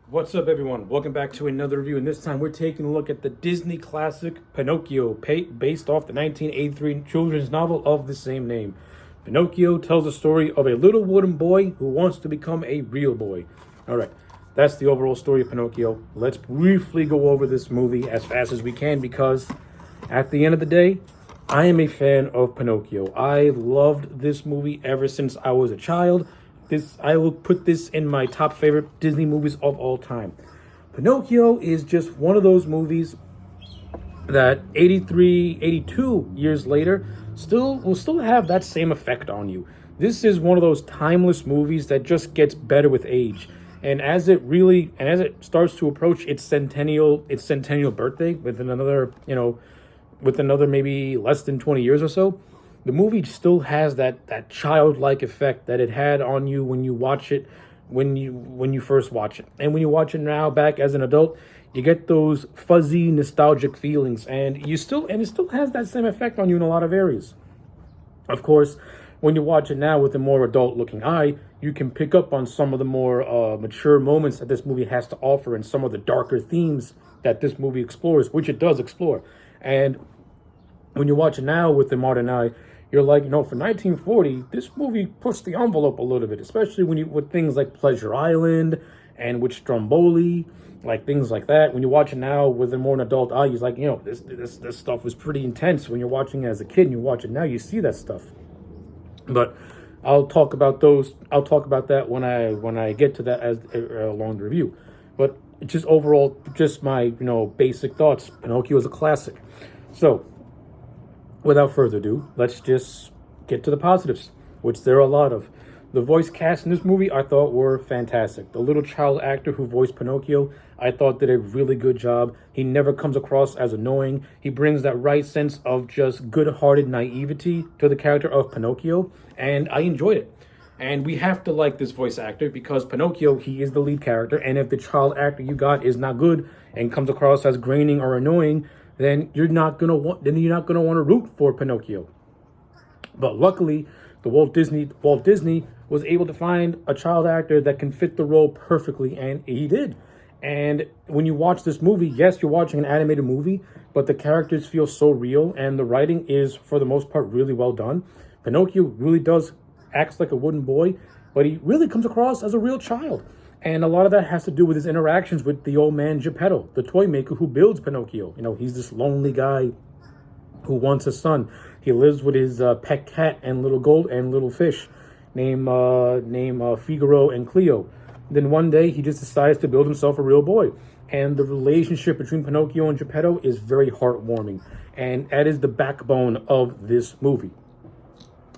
What's up, everyone? Welcome back to another review, and this time we're taking a look at the Disney classic Pinocchio, based off the 1983 children's novel of the same name. Pinocchio tells the story of a little wooden boy who wants to become a real boy. All right, that's the overall story of Pinocchio. Let's briefly go over this movie as fast as we can because at the end of the day, I am a fan of Pinocchio. I loved this movie ever since I was a child. I will put this in my top favorite Disney movies of all time. Pinocchio is just one of those movies that 83, 82 years later will still have that same effect on you. This is one of those timeless movies that just gets better with age. And as it starts to approach its centennial birthday with another maybe less than 20 years or so, the movie still has that childlike effect that it had on you when you watch it, when you first watch it. And when you watch it now back as an adult, you get those fuzzy nostalgic feelings, and it still has that same effect on you in a lot of areas. Of course, when you watch it now with a more adult looking eye, you can pick up on some of the more mature moments that this movie has to offer and some of the darker themes that this movie explores, which it does explore. And when you watch it now with the modern eye, you're like, for 1940, this movie pushed the envelope a little bit, especially with things like Pleasure Island and with Stromboli, like things like that. When you watch it now with a more adult eye, you're like, this stuff was pretty intense when you're watching it as a kid, and you watch it now, you see that stuff. But I'll talk about those. I'll talk about that when I get to that as along the review. But just overall, just my basic thoughts. Pinocchio is a classic. So, without further ado, let's just get to the positives, which there are a lot of. The voice cast in this movie I thought were fantastic. The little child actor who voiced Pinocchio, I thought did a really good job. He never comes across as annoying. He brings that right sense of just good-hearted naivety to the character of Pinocchio, and I enjoyed it. And we have to like this voice actor because Pinocchio, he is the lead character, and if the child actor you got is not good and comes across as graining or annoying, then you're not gonna want to root for Pinocchio. But luckily, Walt Disney was able to find a child actor that can fit the role perfectly, and he did. And when you watch this movie, yes, you're watching an animated movie, but the characters feel so real, and the writing is, for the most part, really well done. Pinocchio really does acts like a wooden boy, but he really comes across as a real child. And a lot of that has to do with his interactions with the old man Geppetto, the toy maker who builds Pinocchio. He's this lonely guy who wants a son. He lives with his pet cat and little fish named Figaro and Cleo. Then one day he just decides to build himself a real boy. And the relationship between Pinocchio and Geppetto is very heartwarming. And that is the backbone of this movie.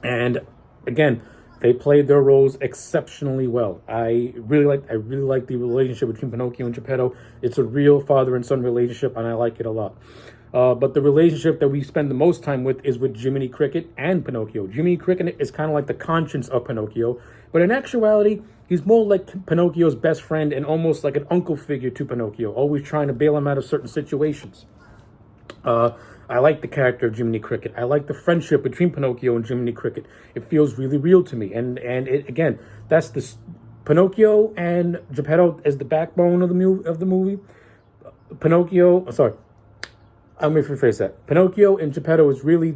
And again, they played their roles exceptionally well. I really like the relationship between Pinocchio and Geppetto. It's a real father and son relationship, and I like it a lot. But the relationship that we spend the most time with is with Jiminy Cricket and Pinocchio. Jiminy Cricket is kind of like the conscience of Pinocchio, but in actuality, he's more like Pinocchio's best friend and almost like an uncle figure to Pinocchio, always trying to bail him out of certain situations. I like the character of Jiminy Cricket. I like the friendship between Pinocchio and Jiminy Cricket. It feels really real to me. And it, again, that's this Pinocchio and Geppetto as the backbone of the movie. I'm going to rephrase that. Pinocchio and Geppetto is really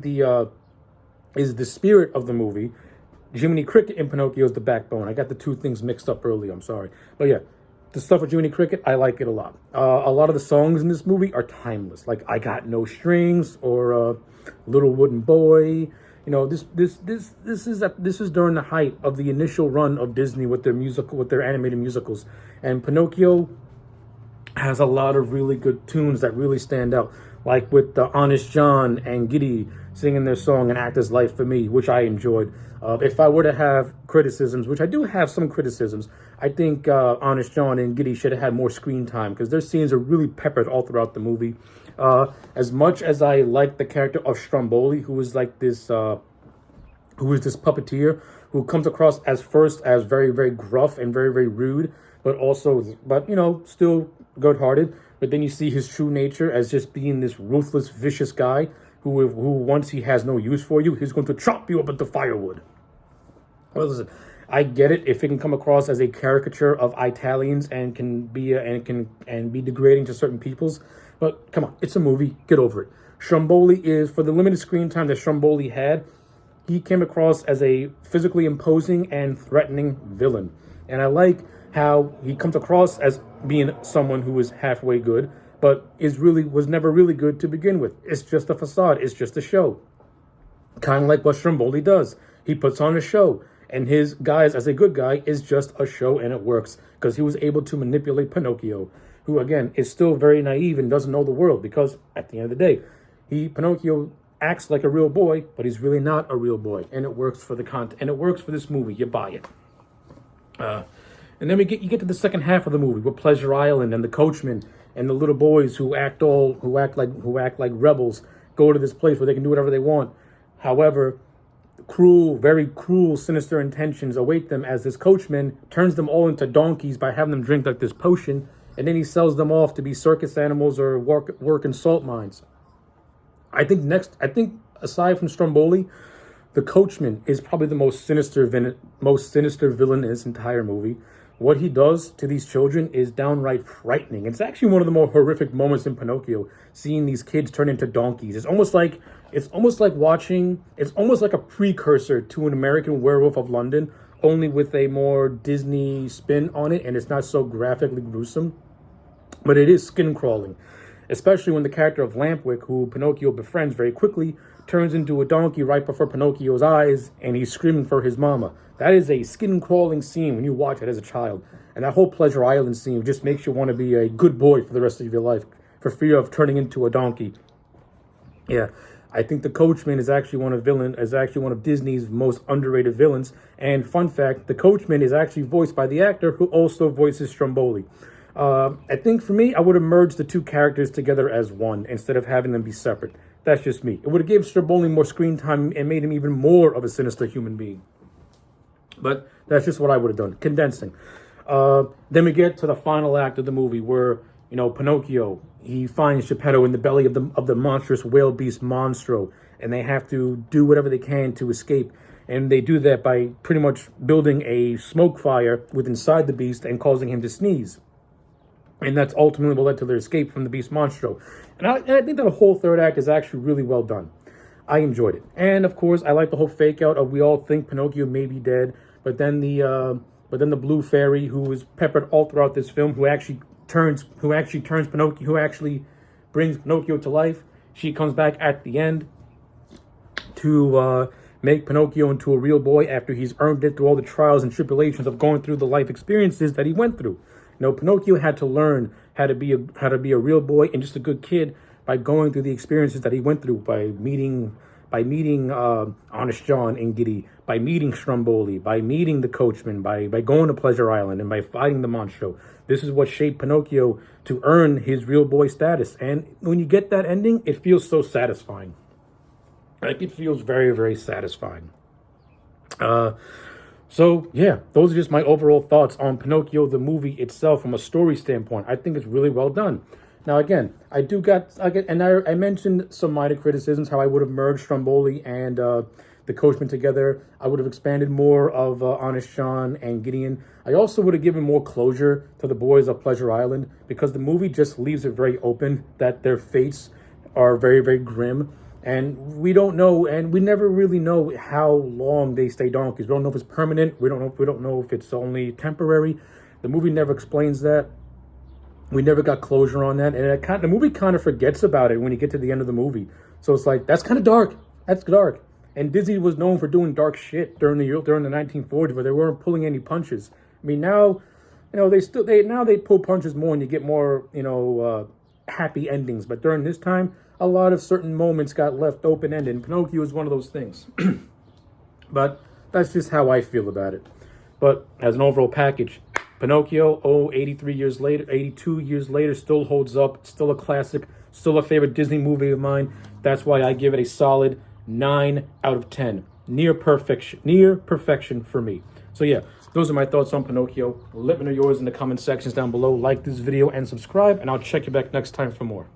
is the spirit of the movie. Jiminy Cricket and Pinocchio is the backbone. I got the two things mixed up earlier. I'm sorry. But yeah, the stuff with Jiminy Cricket, I like it a lot. A lot of the songs in this movie are timeless, like "I Got No Strings" or "Little Wooden Boy." This is during the height of the initial run of Disney with their animated musicals, and Pinocchio has a lot of really good tunes that really stand out, like with Honest John and Giddy singing their song "An Actor's Life for Me," which I enjoyed. If I were to have criticisms, which I do have some criticisms, I think Honest John and Giddy should have had more screen time because their scenes are really peppered all throughout the movie. As much as I like the character of Stromboli, who is this puppeteer who comes across as very, very gruff and very, very rude, but still good-hearted. But then you see his true nature as just being this ruthless, vicious guy who once he has no use for you, he's going to chop you up into firewood. Well, listen, I get it if it can come across as a caricature of Italians and can be and be degrading to certain peoples, but come on, it's a movie. Get over it. Stromboli is, for the limited screen time that Stromboli had, he came across as a physically imposing and threatening villain. And I like how he comes across as being someone who is halfway good, but was never really good to begin with. It's just a facade. It's just a show. Kind of like what Stromboli does. He puts on a show, and his guise as a good guy is just a show, and it works because he was able to manipulate Pinocchio, who again is still very naive and doesn't know the world, because at the end of the day, Pinocchio acts like a real boy, but he's really not a real boy, and it works for the content, and it works for this movie. You buy it. And then you get to the second half of the movie with Pleasure Island and the coachman and the little boys who act like rebels, go to this place where they can do whatever they want. However, very cruel, sinister intentions await them as this coachman turns them all into donkeys by having them drink like this potion, and then he sells them off to be circus animals or work in salt mines. I think aside from Stromboli, the coachman is probably the most sinister villain in this entire movie. What he does to these children is downright frightening. It's actually one of the more horrific moments in Pinocchio, seeing these kids turn into donkeys. It's almost like a precursor to An American Werewolf of London, only with a more Disney spin on it, and it's not so graphically gruesome. But it is skin crawling, especially when the character of Lampwick, who Pinocchio befriends very quickly, turns into a donkey right before Pinocchio's eyes, and he's screaming for his mama. That is a skin-crawling scene when you watch it as a child. And that whole Pleasure Island scene just makes you want to be a good boy for the rest of your life, for fear of turning into a donkey. Yeah, I think the coachman is actually one of Disney's most underrated villains. And fun fact, the coachman is actually voiced by the actor who also voices Stromboli. I think for me, I would have merged the two characters together as one instead of having them be separate. That's just me. It would have given Stromboli more screen time and made him even more of a sinister human being. But that's just what I would have done, condensing. Then we get to the final act of the movie where, Pinocchio, he finds Geppetto in the belly of the monstrous whale beast Monstro, and they have to do whatever they can to escape. And they do that by pretty much building a smoke fire inside the beast and causing him to sneeze. And that's ultimately what led to their escape from the beast Monstro. And I think that the whole third act is actually really well done. I enjoyed it. And of course, I like the whole fake out of we all think Pinocchio may be dead, but then the blue fairy, who is peppered all throughout this film, who actually brings Pinocchio to life. She comes back at the end to make Pinocchio into a real boy after he's earned it through all the trials and tribulations of going through the life experiences that he went through. Pinocchio had to learn how to be a real boy and just a good kid by going through the experiences that he went through, by meeting Honest John and Giddy, by meeting Stromboli, by meeting the coachman, by going to Pleasure Island, and by fighting the Monstro. This is what shaped Pinocchio to earn his real boy status. And when you get that ending, it feels so satisfying. Like, it feels very, very satisfying. So, yeah, those are just my overall thoughts on Pinocchio, the movie itself, from a story standpoint. I think it's really well done. Now, again, I mentioned some minor criticisms, how I would have merged Stromboli and the coachman together. I would have expanded more of Honest John and Gideon. I also would have given more closure to the boys of Pleasure Island, because the movie just leaves it very open that their fates are very, very grim. And we don't know, and we never really know how long they stay donkeys. We don't know if it's permanent. We don't know if it's only temporary. The movie never explains that. We never got closure on that, and the movie kind of forgets about it when you get to the end of the movie. So it's like, that's kind of dark. That's dark. And Disney was known for doing dark shit during the 1940s, where they weren't pulling any punches. I mean, now, they pull punches more, and you get more, happy endings. But during this time, a lot of certain moments got left open-ended, and Pinocchio is one of those things. But that's just how I feel about it. But as an overall package, Pinocchio, 82 years later, still holds up, still a classic, still a favorite Disney movie of mine. That's why I give it a solid 9 out of 10. Near perfection for me. So yeah, those are my thoughts on Pinocchio. Let me know yours in the comment sections down below. Like this video and subscribe, and I'll check you back next time for more.